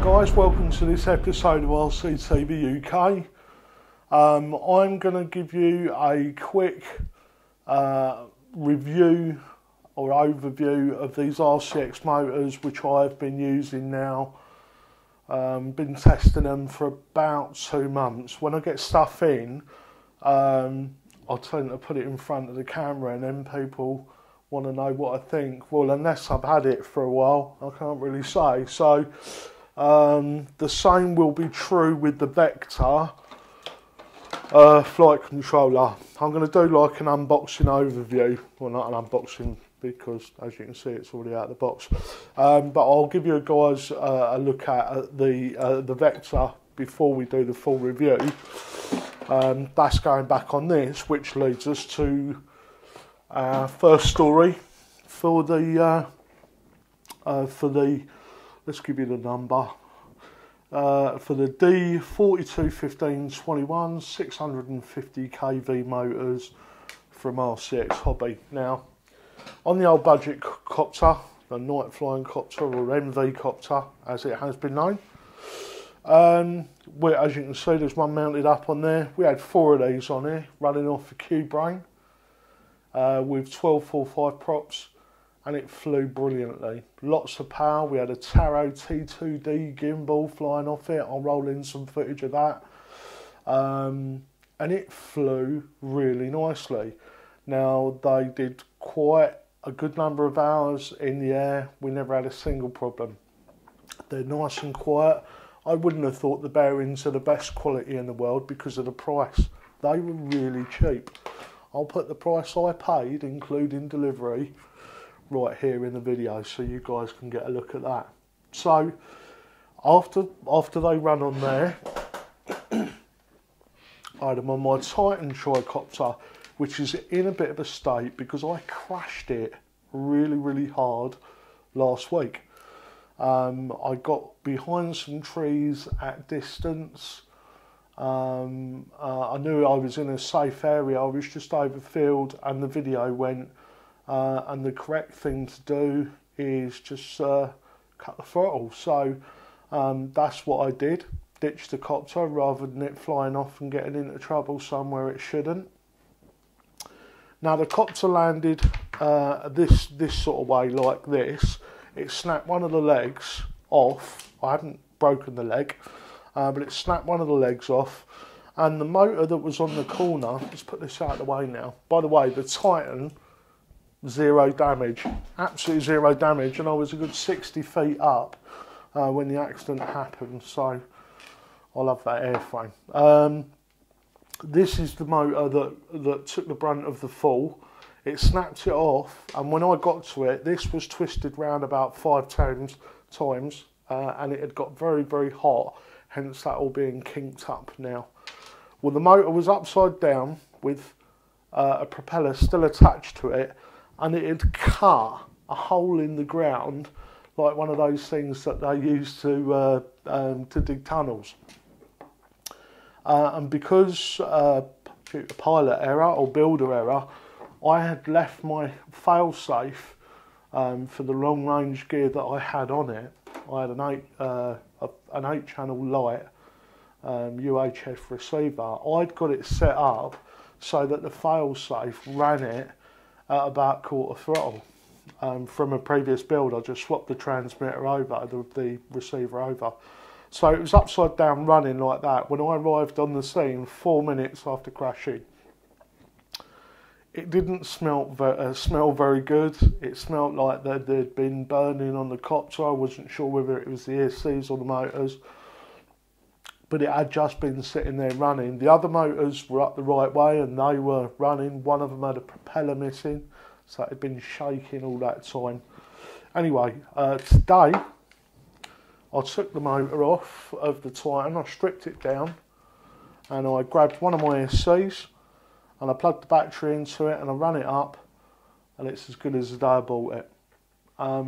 guys, welcome to this episode of RCTV-UK. I'm going to give you a quick review or overview of these RCX motors which I've been using now. Been testing them for about 2 months. When I get stuff in, I tend to put it in front of the camera and then people want to know what I think. Well, unless I've had it for a while, I can't really say. So the same will be true with the Vector flight controller. I'm going to do like an unboxing overview. Well, not an unboxing because, as you can see, it's already out of the box. But I'll give you guys a look at the Vector before we do the full review. That's going back on this, which leads us to our first story for the let's give you the number for the D421521 650 kV motors from RCX Hobby. Now, on the old budget copter, the night flying copter or MV copter as it has been known, as you can see, there's one mounted up on there. We had 4 of these on here running off a Q-brain with 1245 props, and it flew brilliantly. Lots of power. We had a Taro T2D gimbal flying off it. I'll roll in some footage of that. And it flew really nicely. Now, they did quite a good number of hours in the air. We never had a single problem. They're nice and quiet. I wouldn't have thought the bearings are the best quality in the world because of the price. They were really cheap. I'll put the price I paid, including delivery, right here in the video so you guys can get a look at that. So after they run on there, I had them on my Titan tricopter, which is in a bit of a state because I crashed it really hard last week. I got behind some trees at distance. I knew I was in a safe area. I was just over field and the video went, and the correct thing to do is just cut the throttle. So that's what I did, ditched the copter rather than it flying off and getting into trouble somewhere it shouldn't. Now the copter landed this sort of way, like this. It snapped one of the legs off. I hadn't broken the leg, but it snapped one of the legs off, and the motor that was on the corner, let's put this out of the way now. By the way, the Titan, 0 damage, absolutely 0 damage, and I was a good 60 feet up when the accident happened, so I love that airframe. This is the motor that took the brunt of the fall. It snapped it off, and when I got to it, this was twisted round about 5 times, and it had got very hot, hence that all being kinked up now. Well, the motor was upside down with a propeller still attached to it, and it had cut a hole in the ground like one of those things that they use to dig tunnels. And because pilot error or builder error, I had left my fail-safe for the long-range gear that I had on it. I had an 8-channel light UHF receiver. I'd got it set up so that the fail-safe ran it at about quarter throttle. From a previous build, I just swapped the transmitter over, the receiver over. So it was upside down running like that. When I arrived on the scene 4 minutes after crashing, it didn't smell very good. It smelled like there'd been burning on the copter. I wasn't sure whether it was the ESCs or the motors, but it had just been sitting there running. The other motors were up the right way and they were running. One of them had a propeller missing, so it had been shaking all that time. Anyway, today I took the motor off of the Titan, I stripped it down, and I grabbed one of my ESCs, and I plugged the battery into it and I ran it up, and it's as good as the day I bought it. I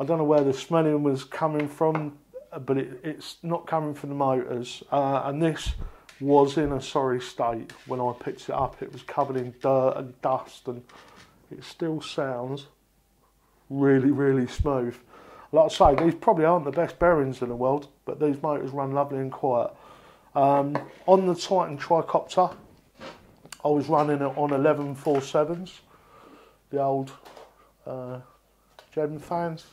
don't know where the smelling was coming from, but it's not coming from the motors. And this was in a sorry state when I picked it up. It was covered in dirt and dust, and it still sounds really smooth. Like I say, these probably aren't the best bearings in the world, but these motors run lovely and quiet. On the Titan tricopter, I was running it on 1147s, the old gem fans.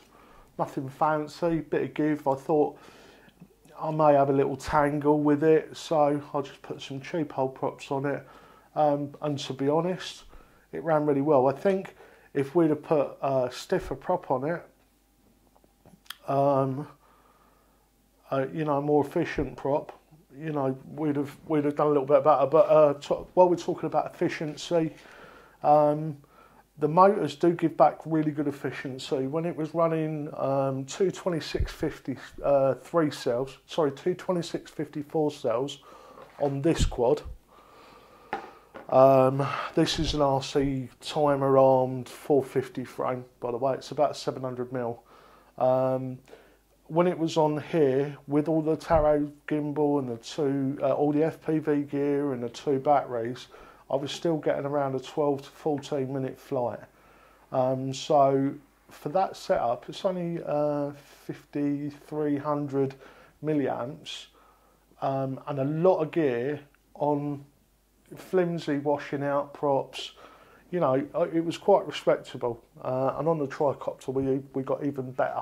Nothing fancy, bit of give. I thought I may have a little tangle with it, so I just put some cheap hole props on it. And to be honest, it ran really well. I think if we'd have put a stiffer prop on it, you know, a more efficient prop, you know, we'd have done a little bit better. But while we're talking about efficiency, the motors do give back really good efficiency. When it was running two 2654 cells on this quad. This is an RC timer armed 450 frame, by the way. It's about 700 mil. When it was on here with all the Taro gimbal and the two, all the FPV gear and the two batteries, I was still getting around a 12 to 14 minute flight. So for that setup, it's only 5300 milliamps and a lot of gear on flimsy washing out props. You know, it was quite respectable. And on the tricopter, we got even better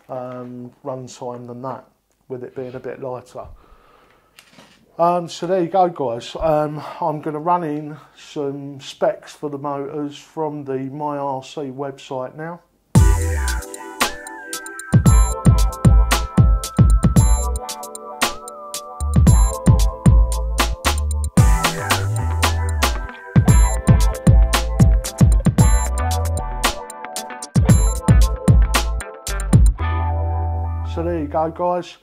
run time than that, with it being a bit lighter. So there you go, guys. I'm going to run in some specs for the motors from the MyRC website now. So there you go, guys.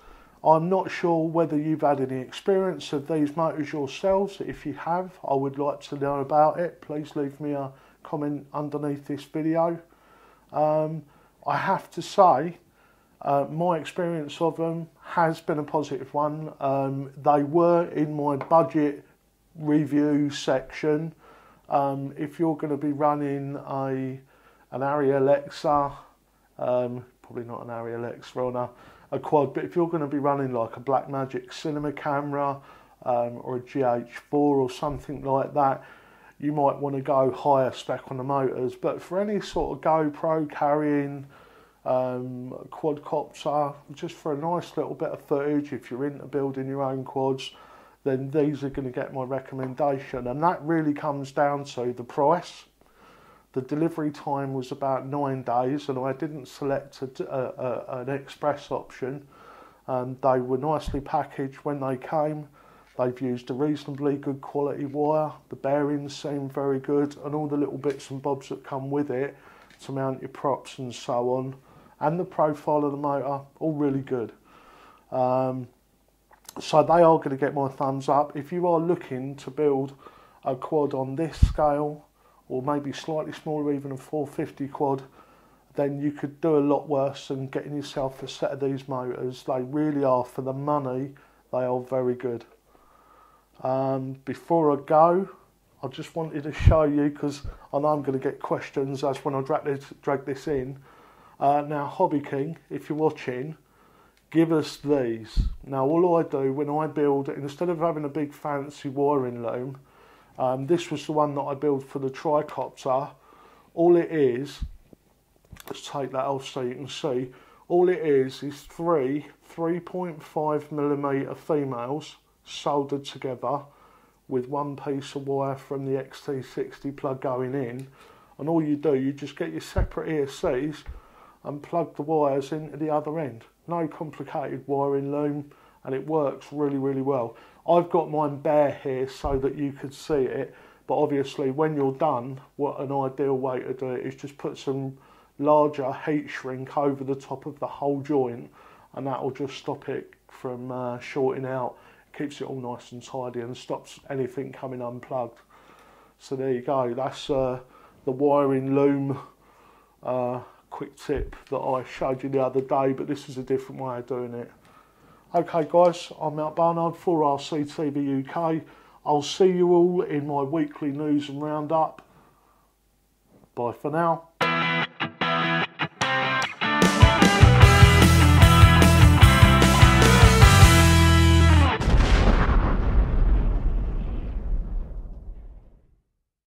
I'm not sure whether you've had any experience of these motors yourselves. If you have, I would like to know about it. Please leave me a comment underneath this video. I have to say, my experience of them has been a positive one. They were in my budget review section. If you're going to be running an Arri Alexa, probably not an Arri Alexa on a quad, but if you're going to be running like a Blackmagic cinema camera or a GH4 or something like that, you might want to go higher spec on the motors. But for any sort of GoPro carrying quadcopter, just for a nice little bit of footage, if you're into building your own quads, then these are going to get my recommendation. And that really comes down to the price. The delivery time was about 9 days, and I didn't select an express option. They were nicely packaged when they came. They've used a reasonably good quality wire. The bearings seem very good, and all the little bits and bobs that come with it to mount your props and so on. And the profile of the motor, all really good. So they are going to get my thumbs up. If you are looking to build a quad on this scale, or maybe slightly smaller, even a 450 quad, then you could do a lot worse than getting yourself a set of these motors. They really are, for the money, they are very good. Before I go, I just wanted to show you, because I know I'm going to get questions as when I drag this in. Now, Hobby King, if you're watching, give us these. Now, all I do when I build, instead of having a big fancy wiring loom, this was the one that I built for the tricopter. All it is, let's take that off so you can see, all it is three 3.5mm females soldered together with one piece of wire from the XT60 plug going in, and all you do, you just get your separate ESCs and plug the wires into the other end. No complicated wiring loom, and it works really, really well. I've got mine bare here so that you could see it, but obviously when you're done, what an ideal way to do it is just put some larger heat shrink over the top of the whole joint, and that will just stop it from shorting out. Keeps it all nice and tidy and stops anything coming unplugged. So there you go, that's the wiring loom quick tip that I showed you the other day, but this is a different way of doing it. Okay guys, I'm Matt Barnard for RCTV-UK. I'll see you all in my weekly news and roundup. Bye for now.